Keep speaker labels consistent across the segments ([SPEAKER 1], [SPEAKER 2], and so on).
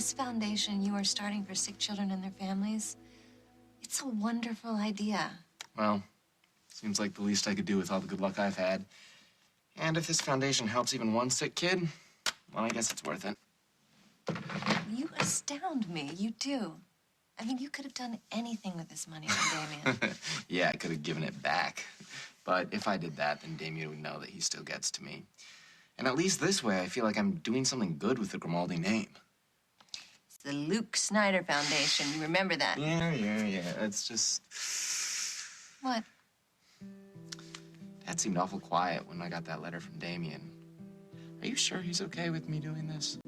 [SPEAKER 1] this foundation you are starting for sick children and their families, it's a wonderful idea.
[SPEAKER 2] Well, seems like the least I could do with all the good luck I've had. And if this foundation helps even one sick kid, well, I guess it's worth it.
[SPEAKER 1] You astound me. You do. I mean, you could have done anything with this money from Damien.
[SPEAKER 2] Yeah, I could have given it back. But if I did that, then Damien would know that he still gets to me. And at least this way, I feel like I'm doing something good with the Grimaldi name.
[SPEAKER 1] It's the Luke Snyder Foundation. You remember that?
[SPEAKER 2] Yeah. It's just...
[SPEAKER 1] What?
[SPEAKER 2] Dad seemed awful quiet when I got that letter from Damien. Are you sure he's okay with me doing this?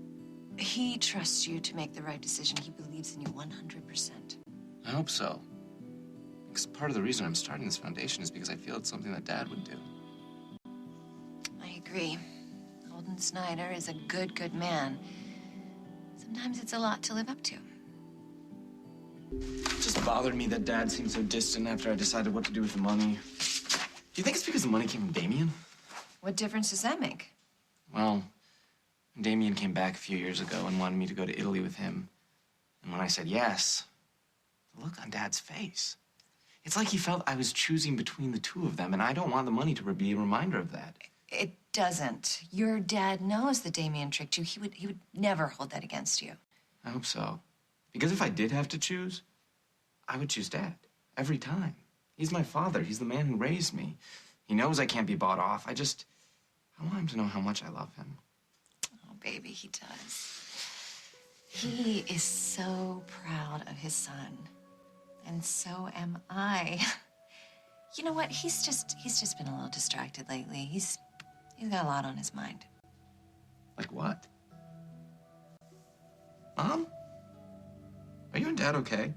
[SPEAKER 1] He trusts you to make the right decision. He believes in you 100%.
[SPEAKER 2] I hope so. Because part of the reason I'm starting this foundation is because I feel it's something that Dad would do.
[SPEAKER 1] I agree. Holden Snyder is a good man. Sometimes it's a lot to live up to.
[SPEAKER 2] It just bothered me that Dad seemed so distant after I decided what to do with the money. Do you think it's because the money came from Damien?
[SPEAKER 1] What difference does that make?
[SPEAKER 2] Well, Damien came back a few years ago and wanted me to go to Italy with him. And when I said yes, the look on Dad's face. It's like he felt I was choosing between the two of them, and I don't want the money to be a reminder of that.
[SPEAKER 1] It doesn't. Your dad knows that Damien tricked you. He would never hold that against you.
[SPEAKER 2] I hope so. Because if I did have to choose, I would choose Dad. Every time. He's my father. He's the man who raised me. He knows I can't be bought off. I want him to know how much I love him.
[SPEAKER 1] Oh, baby, he does. He is so proud of his son. And so am I. You know what? He's just been a little distracted lately. He's got a lot on his mind.
[SPEAKER 2] Like what? Mom? Are you and Dad okay?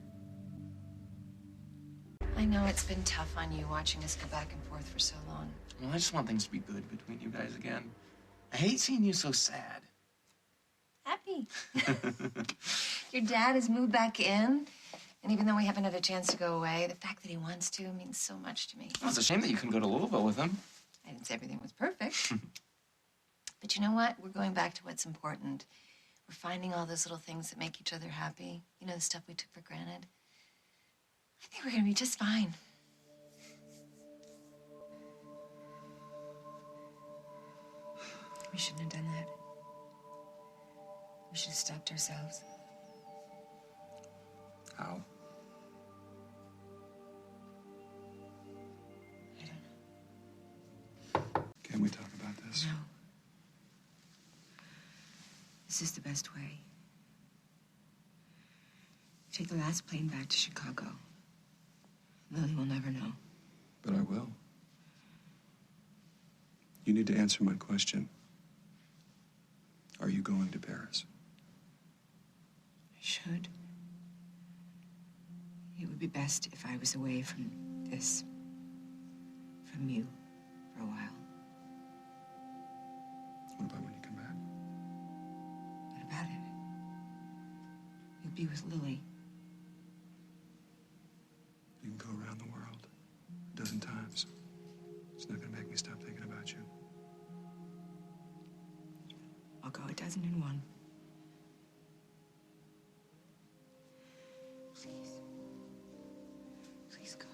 [SPEAKER 1] I know it's been tough on you watching us go back and forth for so long.
[SPEAKER 2] Well, I just want things to be good between you guys again. I hate seeing you so sad.
[SPEAKER 1] Happy. Your dad has moved back in. And even though we haven't had a chance to go away, the fact that he wants to means so much to me.
[SPEAKER 2] Well, it's a shame that you couldn't go to Louisville with him.
[SPEAKER 1] I didn't say everything was perfect. But you know what? We're going back to what's important. We're finding all those little things that make each other happy. You know, the stuff we took for granted. I think we're gonna be just fine. We shouldn't have done that. We should have stopped ourselves.
[SPEAKER 2] How?
[SPEAKER 1] I don't know.
[SPEAKER 3] Can we talk about this?
[SPEAKER 1] No. This is the best way. Take the last plane back to Chicago. Lily will never know.
[SPEAKER 3] But I will. You need to answer my question. Are you going to Paris?
[SPEAKER 1] I should. It would be best if I was away from this, from you, for a while.
[SPEAKER 3] What about when you come back?
[SPEAKER 1] What about it? You'll be with Lily.
[SPEAKER 3] You can go around the world a dozen times. It's not gonna make me stop thinking about you.
[SPEAKER 1] I'll go 1,001. Please. Please go.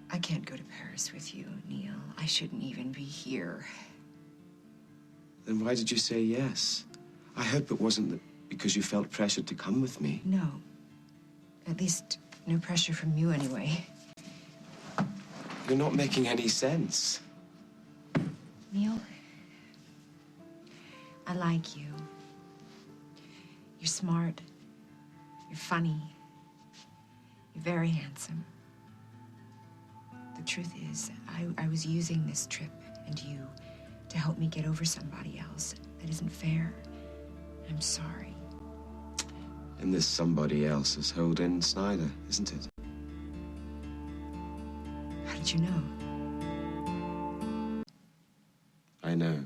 [SPEAKER 1] I can't go to Paris with you, Neil. I shouldn't even be here.
[SPEAKER 4] Then why did you say yes? I hope it wasn't that because you felt pressured to come with me.
[SPEAKER 1] No. At least no pressure from you anyway.
[SPEAKER 4] You're not making any sense.
[SPEAKER 1] Neil, I like you. You're smart. You're funny. You're very handsome.
[SPEAKER 5] The truth is, I was using this trip and you to help me get over somebody else. That isn't fair. I'm sorry.
[SPEAKER 4] And this somebody else is Holden Snyder, isn't it?
[SPEAKER 5] How did you know?
[SPEAKER 4] I know.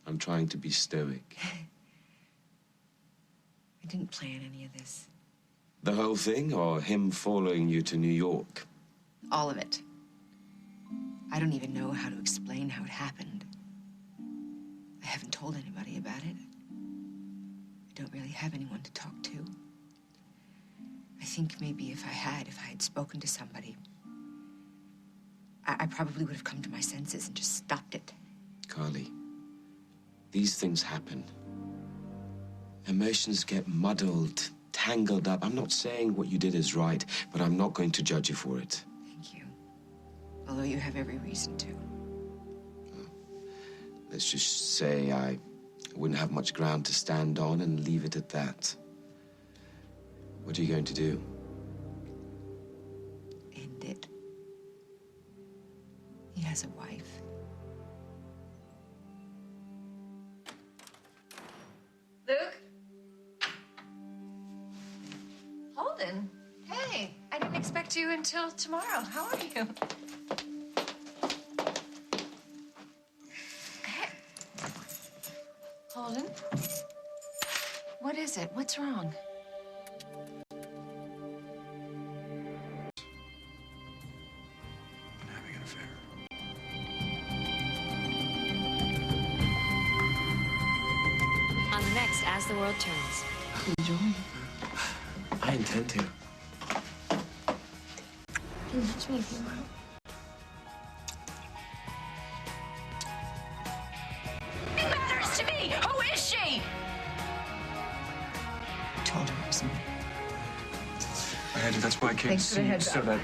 [SPEAKER 4] I'm trying to be stoic.
[SPEAKER 5] I didn't plan any of this.
[SPEAKER 4] The whole thing, or him following you to New York?
[SPEAKER 5] All of it. I don't even know how to explain how it happened. I haven't told anybody about it. I don't really have anyone to talk to. I think maybe if I had spoken to somebody, I probably would have come to my senses and just stopped it.
[SPEAKER 4] Carly, these things happen. Emotions get muddled, tangled up. I'm not saying what you did is right, but I'm not going to judge you for it.
[SPEAKER 5] Thank you. Although you have every reason to.
[SPEAKER 4] Let's just say I wouldn't have much ground to stand on and leave it at that. What are you going to do?
[SPEAKER 5] End it. He has a wife.
[SPEAKER 1] Luke? Holden? Hey, I didn't expect you until tomorrow. How are you? Hey. Holden? What is it? What's wrong?
[SPEAKER 3] I'm having an affair.
[SPEAKER 6] On the next As the World Turns.
[SPEAKER 2] Enjoy. I intend to.
[SPEAKER 1] You can touch me if you want. It matters to me! Who is she?
[SPEAKER 5] I told her it was me.
[SPEAKER 3] I had to. That's why I came
[SPEAKER 5] Thanks
[SPEAKER 3] to
[SPEAKER 5] for the
[SPEAKER 3] see you
[SPEAKER 5] heads
[SPEAKER 3] so
[SPEAKER 5] up.
[SPEAKER 3] that